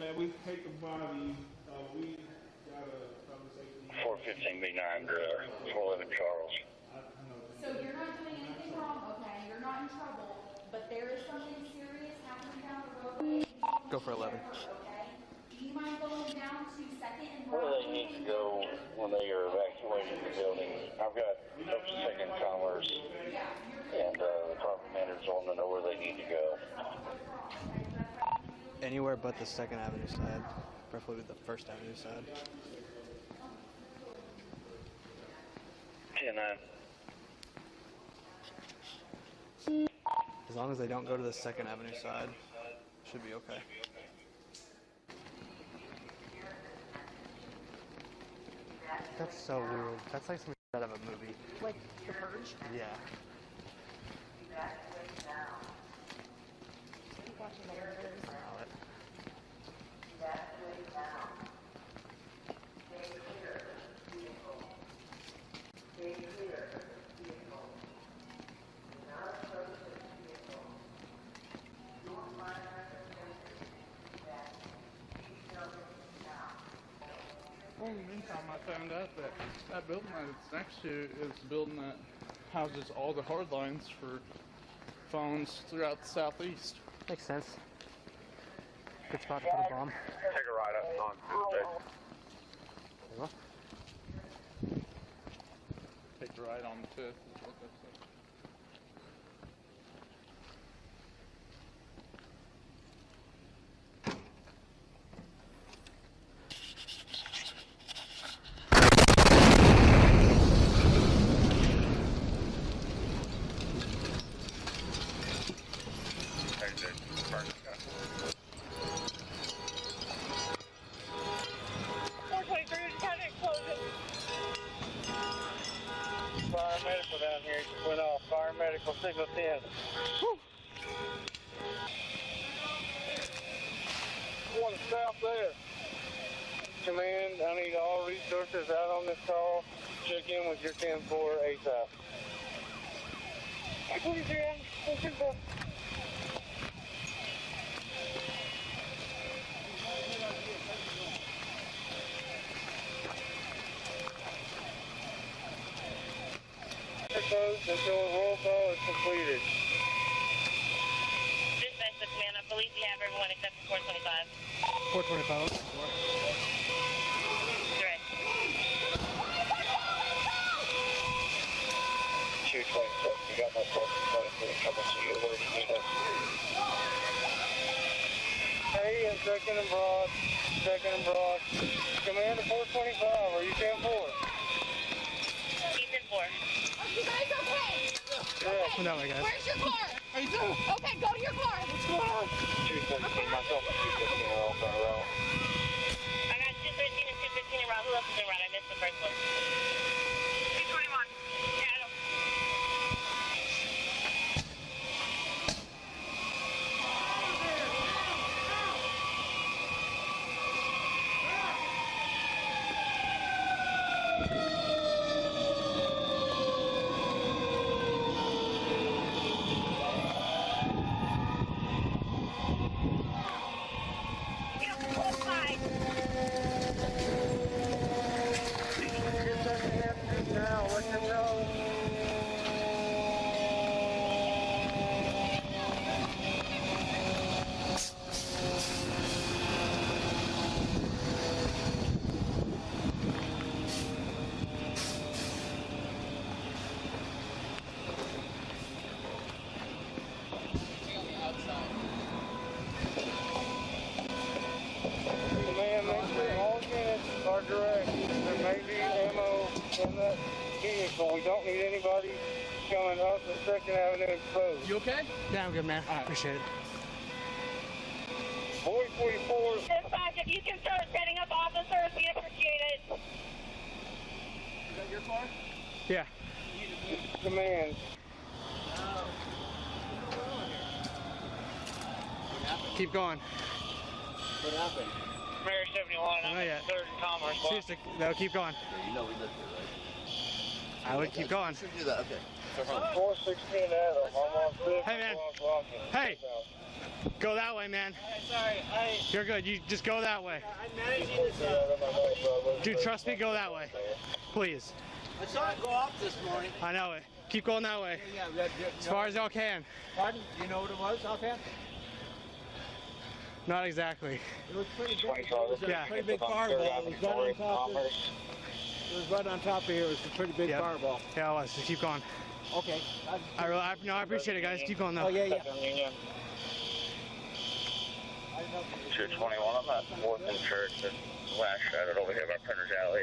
man, we take the body. We got a conversation. 415B9 to 411 Charles. So you're not doing anything wrong, okay? You're not in trouble, but there is something serious happening down the road. Go for 11. Okay? Do you mind going down to 2nd and Where do they need to go when they are evacuating the building? I've got folks at 2nd Commerce and the property managers on to know where they need to go. Anywhere but the 2nd Avenue side, preferably the 1st Avenue side. 10-9. As long as they don't go to the 2nd Avenue side, should be okay. That's so weird. That's like something out of a movie. Like The Purge? Yeah. Keep watching the videos. Well, in the meantime, I found out that that building that it's next to is the building that houses all the hard lines for phones throughout the southeast. Makes sense. Good spot to put a bomb. Take a ride up on Tuesday. Take a ride on the 5th is what that says. Fire medical down here just went off. Fire medical signal 10. Whew. One south there. Command, I need all resources out on this call. Check in with your 10-4 ASAP. Closed until a roll call is completed. Dispatch to command. I believe you have everyone except for 425. 425. Correct. 227, you got my 420 coming to you. Where do you need us? Hey, and 2nd and Broad. 2nd and Broad. Command to 425. Are you 10-4? He's in 4. You guys okay? Yeah. No, my guys. Where's your car? How you doing? Okay, go to your car. What's going on? 217, myself and 215 are all going around. I got 213 and 215 around. Who else is around? I missed the first one. 221. Yeah, I don't. Now, let them know. Command, make sure all units are direct. There may be ammo in that vehicle. We don't need anybody coming up the 2nd Avenue exposed. You okay? Yeah, I'm good, man. Appreciate it. Boy 44. Dispatch, if you can start setting up officers, we appreciate it. Is that your car? Yeah. Command. Keep going. What happened? Mary 71, I'm Not at yet. 3rd and Commerce. Seriously, no, keep going. Yeah, you know we lived here, right? I would keep going. Should do that, okay. 416 Adam. I'm on 5th. Hey, man. Hey. Go that way, man. Sorry, You're good. You just go that way. I'm managing this. Dude, trust me, go that way. Please. I saw it go off this morning. I know it. Keep going that way. Yeah, As far as y'all can. Pardon? Do you know what it was offhand? Not exactly. It was pretty big. It was Yeah. a pretty big fireball. It was right on top of it. It was right on top of here. It was a pretty big Yep. fireball. Yeah, it was. Just keep going. Okay. I appreciate it, guys. Keep going though. Oh, yeah, yeah. 221, I'm at 4th and Church. Last shot over here by Printer's Alley.